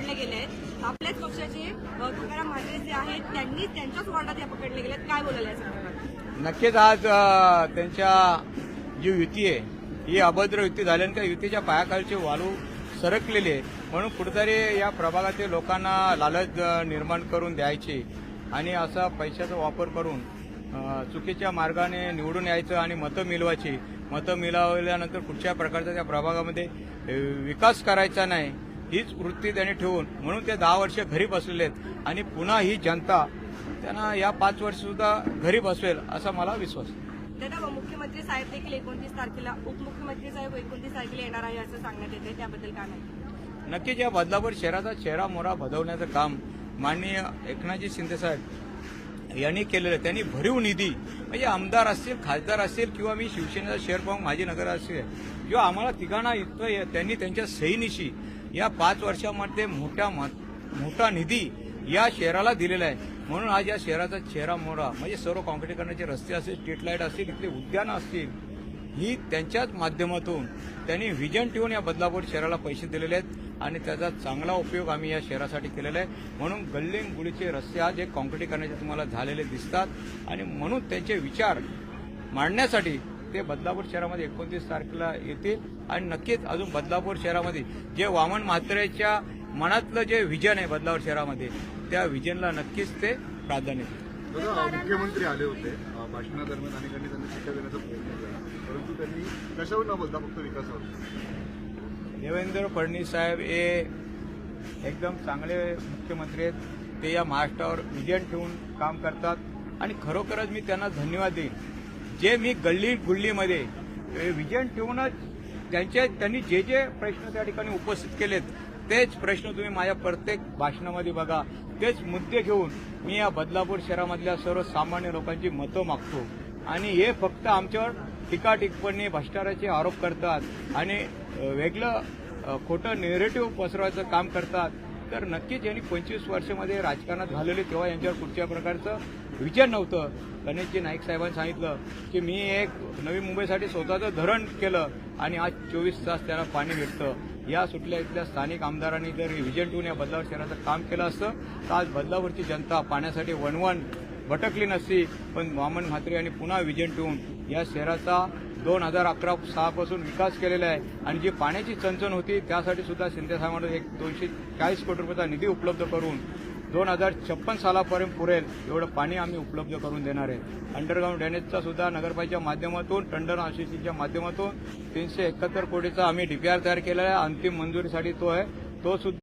पकडले गेले आहेत. आपल्याच पक्षाचे तुकाराम म्हात्रे जे आहेत त्यांनी त्यांच्याच वॉर्डात या पकडले गेलेत. काय बोलायला या संदर्भात? नक्कीच आज त्यांच्या जी युती आहे ही अभद्र युती झाल्याने त्या युतीच्या पायाखालची वाळू सरकलेली आहे. म्हणून कुठेतरी या प्रभागातील लोकांना लालच निर्माण करून द्यायची आणि असा पैशाचा वापर करून चुकीच्या मार्गाने निवडून यायचं आणि मतं मिळवायची. मतं मिळवल्यानंतर कुठच्या प्रकारचा त्या प्रभागामध्ये विकास करायचा नाही हीच वृत्ती त्यांनी ठेवून म्हणून ते 10 वर्ष घरी बसलेले आहेत आणि पुन्हा ही जनता त्यांना या 5 वर्ष सुद्धा घरी बसवेल असा मला विश्वास आहे. दादा, मुख्यमंत्री साहेब देखील 29 तारखेला उपमुख्यमंत्री साहेब 29 तारखेला येणार आहे असं सांगण्यात येते, त्याबद्दल काय माहिती? नक्कीच या बदलापूर शहराचा चेहरा मोहरा बदलण्याचं काम माननीय एकनाथजी शिंदे साहेब यांनी केलेलं आहे. त्यांनी भरीव निधी म्हणजे आमदार असतील, खासदार असतील किंवा मी शिवसेनेचा शहर प्रमुख माजी नगर असेल किंवा आम्हाला तिघांना इतकं त्यांनी त्यांच्या सहीनिशी या 5 वर्षामध्ये मोठा निधी या शहराला दिलेला आहे. म्हणून आज या शहराचा चेहरा मोहरा म्हणजे सर्व काँक्रिटीकरणाचे रस्ते असतील, स्ट्रीट लाईट असतील, इथले उद्यानं असतील ही त्यांच्याच माध्यमातून त्यांनी व्हिजन ठेवून या बदलापूर शहराला पैसे दिलेले आहेत आणि त्याचा चांगला उपयोग आम्ही या शहरासाठी केलेला आहे. म्हणून गल्लीगुळीचे रस्ते आज हे काँक्रिटीकरणाचे तुम्हाला झालेले दिसतात आणि म्हणून त्यांचे विचार मांडण्यासाठी ते बदलापूर शहरामध्ये 29 तारखेला येतील आणि नक्कीच अजून बदलापूर शहरामध्ये जे वामन म्हात्रेच्या मनातलं जे व्हिजन आहे बदलापूर शहरामध्ये त्या व्हिजनला नक्कीच ते प्राधान्य देतील. मुख्यमंत्री आले होते, भाषणादरम्यान अनेकांनी त्यांना शिक्षा देण्याचा प्रयत्न केला, परंतु त्यांनी कशावर न बोलता फक्त विकासावर. देवेंद्र फडणवीस साहेब हे एकदम चांगले मुख्यमंत्री आहेत. ते या महाराष्ट्रावर विजन ठेवून काम करतात आणि खरोखरच मी त्यांना धन्यवाद देईन. जे मी गल्ली गुल्लीमध्ये विजन ठेवूनच त्यांनी जे जे प्रश्न त्या ठिकाणी उपस्थित केलेत तेच प्रश्न तुम्ही माझ्या प्रत्येक भाषणामध्ये बघा. तेच मुद्दे घेऊन मी या बदलापूर शहरामधल्या सर्वसामान्य लोकांची मतं मागतो आणि हे फक्त आमच्यावर टीका टिप्पणी भ्रष्टाचाराचे आरोप करतात आणि वेगळं खोटं नेरेटिव्ह पसरवायचं काम करतात. तर नक्कीच यांनी 25 वर्षामध्ये राजकारणात घालवले तेव्हा यांच्यावर कुठच्या प्रकारचं विजन नव्हतं. गणेशजी नाईक साहेबांनी सांगितलं की मी एक नवी मुंबईसाठी स्वतःचं धरण केलं आणि आज 24 तास त्याला पाणी भेटतं. या सुटल्या इथल्या स्थानिक आमदारांनी जर विजन ठेवून या बदलापूर शहराचं काम केलं असतं तर आज बदलापूरची जनता पाण्यासाठी वणवण भटकली नसती. पण वामन म्हात्रे यांनी पुन्हा विजन ठेवून या शहराचा 2011-6 पासून विकास केलेला आहे आणि जी पाण्याची चणचण होती त्यासाठी सुद्धा शिंदे साहेबांनी 240 कोटी रुपयाचा निधी उपलब्ध करून 2056 सालापर्यंत पुरेल एवढं पाणी आम्ही उपलब्ध करून देणार आहे. अंडरग्राऊंड ड्रेनेजचा सुद्धा नगरपालिकेच्या माध्यमातून टंडन आरसीसीच्या माध्यमातून 371 कोटीचा आम्ही DPR तयार केलेला आहे. अंतिम मंजुरीसाठी तो आहे तो सुद्धा